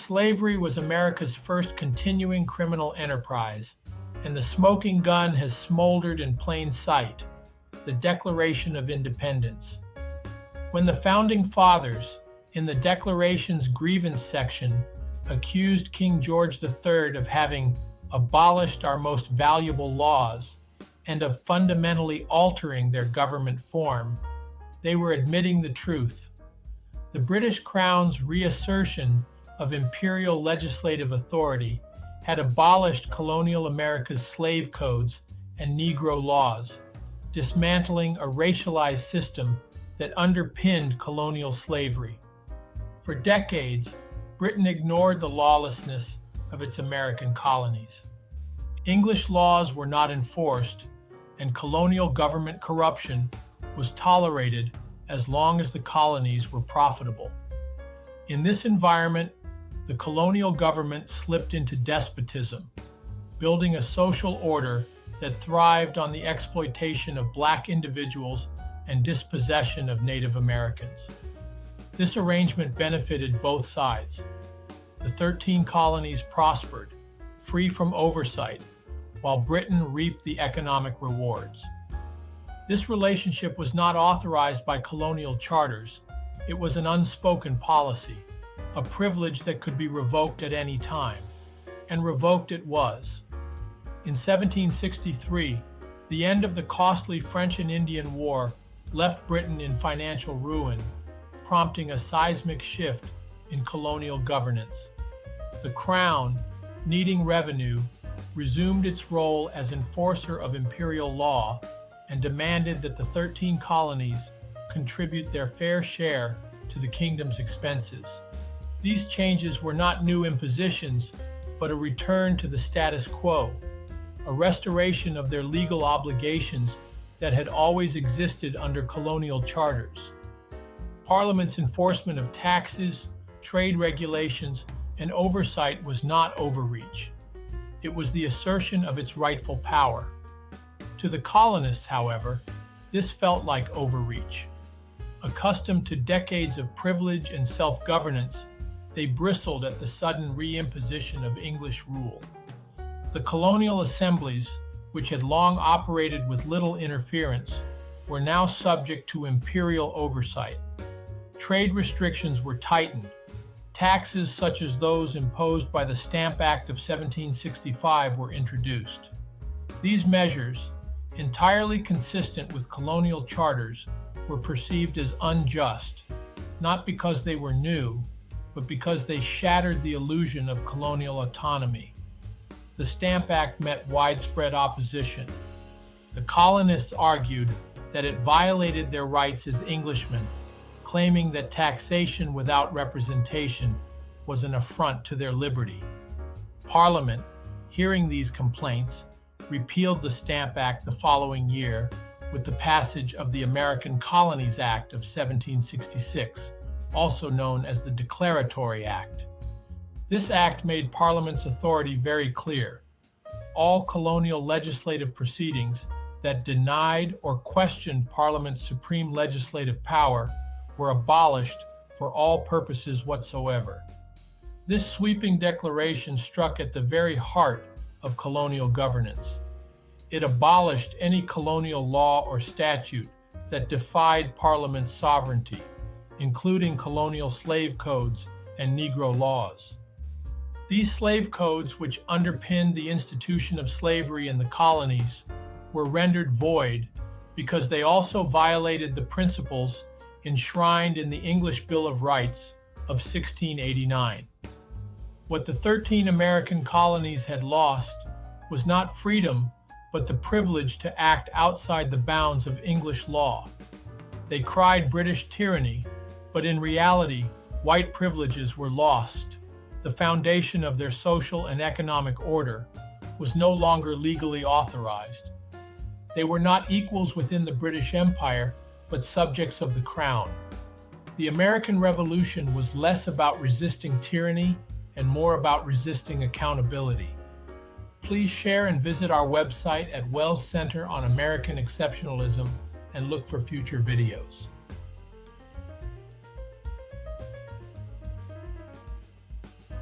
Slavery was America's first continuing criminal enterprise, and the smoking gun has smoldered in plain sight, the Declaration of Independence. When the Founding Fathers, in the Declaration's grievance section, accused King George III of having abolished our most valuable laws and of fundamentally altering their government form, they were admitting the truth. The British Crown's reassertion of imperial legislative authority had abolished colonial America's slave codes and Negro laws, dismantling a racialized system that underpinned colonial slavery. For decades, Britain ignored the lawlessness of its American colonies. English laws were not enforced, and colonial government corruption was tolerated as long as the colonies were profitable. In this environment, the colonial government slipped into despotism, building a social order that thrived on the exploitation of black individuals and dispossession of Native Americans. This arrangement benefited both sides. The 13 colonies prospered, free from oversight, while Britain reaped the economic rewards. This relationship was not authorized by colonial charters. It was an unspoken policy, a privilege that could be revoked at any time, and revoked it was. In 1763, the end of the costly French and Indian War left Britain in financial ruin, prompting a seismic shift in colonial governance. The Crown, needing revenue, resumed its role as enforcer of imperial law and demanded that the 13 colonies contribute their fair share to the kingdom's expenses. These changes were not new impositions, but a return to the status quo, a restoration of their legal obligations that had always existed under colonial charters. Parliament's enforcement of taxes, trade regulations, and oversight was not overreach. It was the assertion of its rightful power. To the colonists, however, this felt like overreach. Accustomed to decades of privilege and self-governance, they bristled at the sudden reimposition of English rule. The colonial assemblies, which had long operated with little interference, were now subject to imperial oversight. Trade restrictions were tightened. Taxes such as those imposed by the Stamp Act of 1765 were introduced. These measures, entirely consistent with colonial charters, were perceived as unjust, not because they were new, but because they shattered the illusion of colonial autonomy. The Stamp Act met widespread opposition. The colonists argued that it violated their rights as Englishmen, claiming that taxation without representation was an affront to their liberty. Parliament, hearing these complaints, repealed the Stamp Act the following year with the passage of the American Colonies Act of 1766, also known as the Declaratory Act. This act made Parliament's authority very clear. All colonial legislative proceedings that denied or questioned Parliament's supreme legislative power were abolished for all purposes whatsoever. This sweeping declaration struck at the very heart of colonial governance. It abolished any colonial law or statute that defied Parliament's sovereignty, including colonial slave codes and Negro laws. These slave codes, which underpinned the institution of slavery in the colonies, were rendered void because they also violated the principles enshrined in the English Bill of Rights of 1689. What the 13 American colonies had lost was not freedom, but the privilege to act outside the bounds of English law. They cried British tyranny, but in reality, white privileges were lost. The foundation of their social and economic order was no longer legally authorized. They were not equals within the British Empire, but subjects of the Crown. The American Revolution was less about resisting tyranny and more about resisting accountability. Please share and visit our website at Wells Center on American Exceptionalism and look for future videos.